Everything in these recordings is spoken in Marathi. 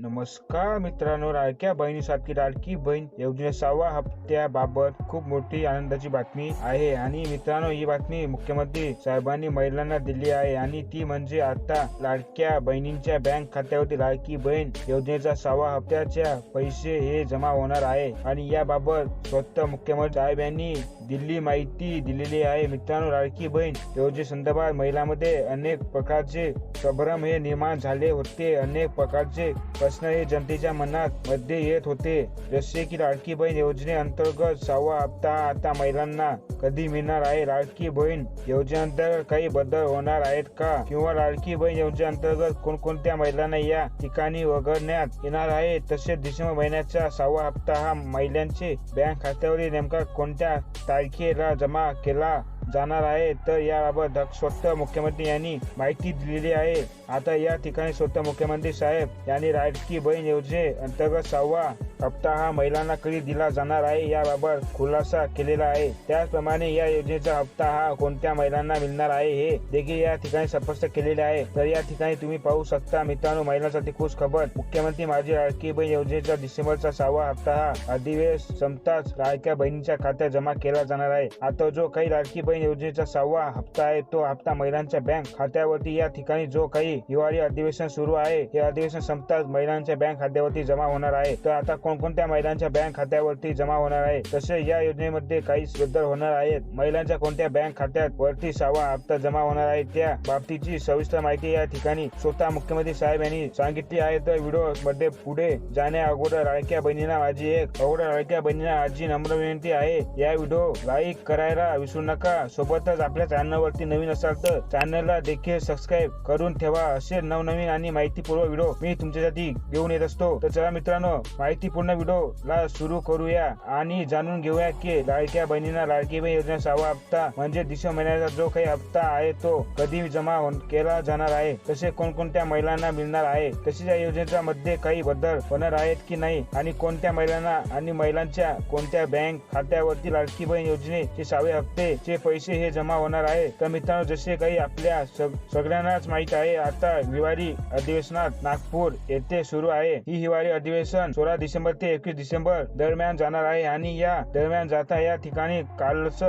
नमस्कार मित्रांनो, लाडक्या बहिणीसारखी लाडकी बहीण योजने 6व्या हप्त्याबाबत खूप मोठी आनंदाची बातमी आहे. आणि मित्रांनो, ही बातमी मुख्यमंत्री साहेबांनी महिलांना दिली आहे आणि ती म्हणजे आता लाडक्या बहिणींच्या बँक खात्यावरती लाडकी बहीण योजनेचा 6व्या हप्त्याच्या पैसे हे जमा होणार आहे. आणि याबाबत स्वतः मुख्यमंत्री साहेब यांनी दिल्ली माहिती दिलेली आहे. मित्रांनो, लाडकी बहीण योजनेसंदर्भात महिलांमध्ये अनेक प्रकारचे संभ्रम हे निर्माण झाले होते. अनेक प्रकारचे प्रश्न हे जनतेच्या मनात मध्ये येत होते, जसे की लाडकी बहीण योजनेअंतर्गत 6वा हप्ता आता महिलांना कधी मिळणार आहे, लाडकी बहीण योजनेअंतर्गत काही बदल होणार आहेत का, किंवा लाडकी बहीण योजनेअंतर्गत कोणकोणत्या महिलांना या ठिकाणी वगळण्यात येणार आहे. तसेच डिसेंबर महिन्याचा 6वा हप्ता हा महिलांचे बँक खात्यावरील नेमका कोणत्या तारखेला जमा केला जाणार आहे, तर याबाबत स्वतः मुख्यमंत्री यांनी माहिती दिलेली आहे. आता या ठिकाणी स्वतः मुख्यमंत्री साहेब यांनी लाडकी बहीण योजने अंतर्गत 6वा हप्ता हा महिलांना कधी दिला जाणार आहे याबाबत खुलासा केलेला आहे. त्याचप्रमाणे या योजनेचा हप्ता हा कोणत्या महिलांना मिळणार आहे हे देखील या ठिकाणी स्पष्ट केलेले आहे. तर या ठिकाणी तुम्ही पाहू शकता मित्रांनो, महिलांसाठी खुश खबर. मुख्यमंत्री माझी लाडकी बहीण योजनेचा डिसेंबरचा 6वा हप्ता हा अधिवेशन संपताच लाडक्या बहिणीच्या खात्यात जमा केला जाणार आहे. आता जो काही लाडकी बहीण योजनेचा 6वा हप्ता आहे, तो हप्ता महिलांच्या बँक खात्यावरती या ठिकाणी जो काही हिवाळी अधिवेशन सुरू आहे, हे अधिवेशन संपताच महिलांच्या बँक खात्यावरती जमा होणार आहे. तर आता कोणकोणत्या महिलांच्या बँक खात्यावरती जमा होणार आहे, तसे या योजनेमध्ये काही बदल होणार आहेत. महिलांच्या कोणत्या बँक खात्यात वरती 6वा हप्ता जमा होणार आहे, त्या बाबतीची सविस्तर माहिती या ठिकाणी स्वतः मुख्यमंत्री साहेब यांनी सांगितली आहे. तर व्हिडिओ मध्ये पुढे जाण्या अगोदर लाडक्या बहिणींना माझी लाडक्या बहिणींना माझी नम्र विनंती आहे, या व्हिडिओ लाईक करायला विसरू नका. सोबतच आपल्या चॅनलवरती नवीन असाल तर चॅनलला देखील सबस्क्राईब करून ठेवा. असे नवनवीन आणि माहितीपूर्ण व्हिडिओ मी तुमच्यासाठी घेऊन येत असतो. तर चला मित्रांनो, माहितीपूर्ण व्हिडिओला सुरू करूया आणि जाणून घेऊया की लाडक्या बहिणींना लाडकी बहीण योजना 6वा हप्ता म्हणजे डिसेंबर महिन्याचा जो काही हप्ता आहे, तो कधी जमा केला जाणार आहे, तसे कोणकोणत्या महिलांना मिळणार आहे, तसेच या योजनेच्या मध्ये काही बदल होणार आहेत की नाही, आणि कोणत्या महिलांना आणि महिलांच्या कोणत्या बँक खात्यावरती लाडकी बहीण योजनेचे 6वे हप्तेचे पैसे हे जमा होणार आहे. तर मित्रांनो, जसे काही आपल्या सगळ्यांनाच माहित आहे, आता हिवाळी अधिवेशनात नागपूर येथे सुरू आहे. ही हिवाळी अधिवेशन 16 डिसेंबर ते 21 डिसेंबर दरम्यान जाणार आहे. आणि या दरम्यान जाता या ठिकाणी कालच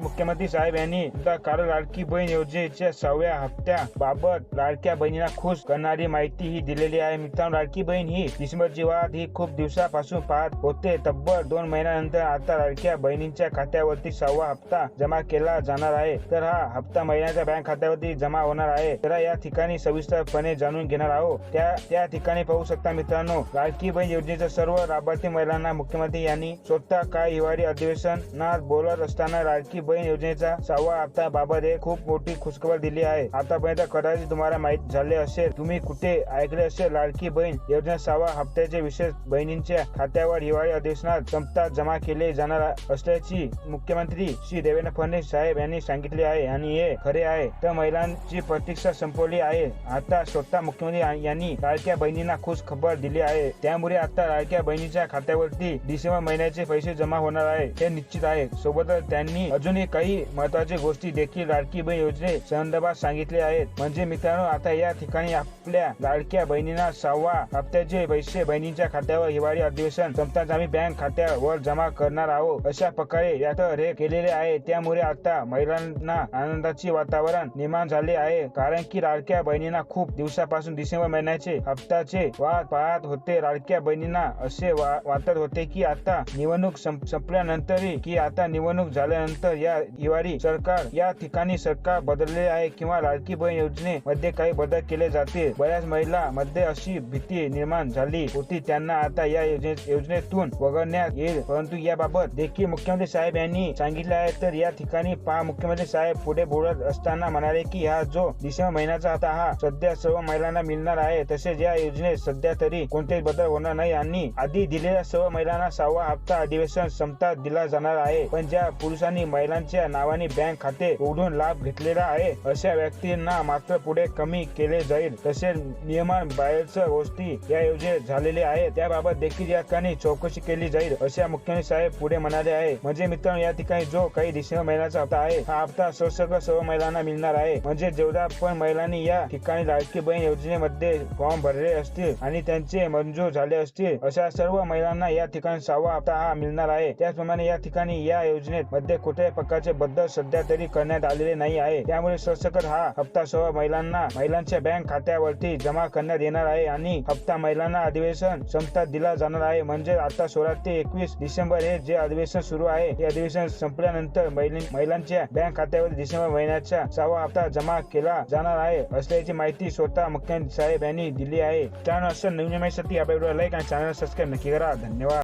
मुख्यमंत्री साहेब यांनी काल लाडकी बहीण योजनेच्या 6व्या हप्त्याबाबत लाडक्या बहिणींना खुश करणारी माहिती ही दिलेली आहे. मित्रांनो, लाडकी बहीण ही डिसेंबरची वाट ही खूप दिवसापासून पाहत होते. तब्बल 2 महिन्यानंतर आता लाडक्या बहिणींच्या खात्यावरती 6वा हप्ता जमा केला जाणार आहे. तर हा हप्ता महिलांच्या बँक खात्यावरती जमा होणार आहे. तर या ठिकाणी सविस्तरपणे जाणून घेणार आहोत. त्या ठिकाणी पाहू शकता मित्रांनो, लाडकी बहीण योजनेच्या सर्व लाभार्थी महिलांना मुख्यमंत्री यांनी स्वतः काय हिवाळी अधिवेशनात बोलत असताना लाडकी बहीण योजनेचा 6वा हप्ता बाबत एक खूप मोठी खुशखबर दिली आहे. आतापर्यंत कदाचित तुम्हाला माहित झाले असेल, तुम्ही कुठे ऐकले असेल, लाडकी बहीण योजना 6व्या हप्त्याचे विशेष बहिणींच्या खात्यावर हिवाळी अधिवेशनात संपताच जमा केले जाणार असल्याची मुख्यमंत्री श्री देवेंद्र फडणवीस साहेब यांनी सांगितले आहे. आणि हे खरे आहे. तर महिलांची प्रतीक्षा संपवली आहे. आता स्वतः मुख्यमंत्री यांनी लाडक्या बहिणींना खुश खबर दिली आहे. त्यामुळे आता लाडक्या बहिणीच्या खात्यावरती डिसेंबर महिन्याचे पैसे जमा होणार आहे हे निश्चित आहे. सोबतच त्यांनी अजूनही काही महत्वाच्या गोष्टी देखील लाडकी बहीण योजने संदर्भात सांगितले आहेत. म्हणजे मित्रांनो, आता या ठिकाणी आपल्या लाडक्या बहिणींना 6व्या हप्त्याचे पैसे बहिणींच्या खात्यावर हिवाळी अधिवेशन संपताच आम्ही बँक खात्यावर जमा करणार आहोत, अशा प्रकारे यात हे केलेले आहे. त्यामुळे आता महिलांना आनंदाचे वातावरण निर्माण झाले आहे. कारण की लाडक्या बहिणींना खूप दिवसापासून डिसेंबर महिन्याचे हप्त्याचे वाट पाहत होते. लाडक्या बहिणींना असे वाटत होते की आता निवडणूक संपल्यानंतरही की आता निवडणूक झाल्यानंतर या हिवाळी या ठिकाणी सरकार बदलले आहे किंवा लाडकी बहीण योजनेमध्ये काही बदल केले जातील. बऱ्याच महिला मध्ये अशी भीती निर्माण झाली होती, त्यांना आता या योजनेतून वगळण्यात येईल. परंतु याबाबत देखील मुख्यमंत्री साहेब यांनी सांगितले आहे. तर या ठिकाणी पहा, मुख्यमंत्री साहेब पुढे बोलत असताना म्हणाले की हा जो डिसेंबर महिन्याचा हप्ता हा सध्या सर्व महिलांना मिळणार आहे. तसेच या योजनेत सध्या तरी कोणतेच बदल होणार नाही. आणि आधी दिलेल्या सर्व महिलांना 6वा हप्ता अधिवेशन संपता दिला जाणार आहे. पण ज्या पुरुषांनी महिलांच्या नावाने बँक खाते उघडून लाभ घेतलेला आहे अशा व्यक्तींना मात्र पुढे कमी केले जाईल. तसेच नियमाबाहेरच्या गोष्टी या योजनेत झालेल्या आहेत त्याबाबत देखील या ठिकाणी चौकशी केली जाईल अशा मुख्यमंत्री साहेब पुढे म्हणाले आहे. म्हणजे मित्रांनो या ठिकाणी जो काही डिसेंबर महिन्याचा हप्ता आहे हा हप्ता सर्व महिलांना मिळणार आहे. म्हणजे जेवढ्या पण महिलांनी या ठिकाणी लाडकी बहीण योजनेमध्ये फॉर्म भरले असतील आणि त्यांचे मंजूर झाले असतील अशा सर्व महिलांना या ठिकाणी 6वा हप्ता हा मिळणार आहे. त्याचप्रमाणे या ठिकाणी या योजनेत मध्ये कुठल्याही प्रकारचे बदल सध्या तरी करण्यात आलेले नाही आहे. त्यामुळे सरसकट हा हप्ता सर्व महिलांच्या बँक खात्यावरती जमा करण्यात येणार आहे आणि हप्ता महिलांना अधिवेशन संपता दिला जाणार आहे. म्हणजे आता 16 ते 21 डिसेंबर हे जे अधिवेशन सुरू आहे हे अधिवेशन संपल्यानंतर महिलांच्या बँक खात्यावर डिसेंबर महिन्याचा 6वा हप्ता जमा केला जाणार आहे असल्याची माहिती स्वतः मुख्यमंत्री साहेब यांनी दिली आहे. त्यानंतर असं नवीन माहितीसाठी आपल्या व्हिडिओला लाईक आणि चॅनल सबस्क्राईब नक्की करा. धन्यवाद.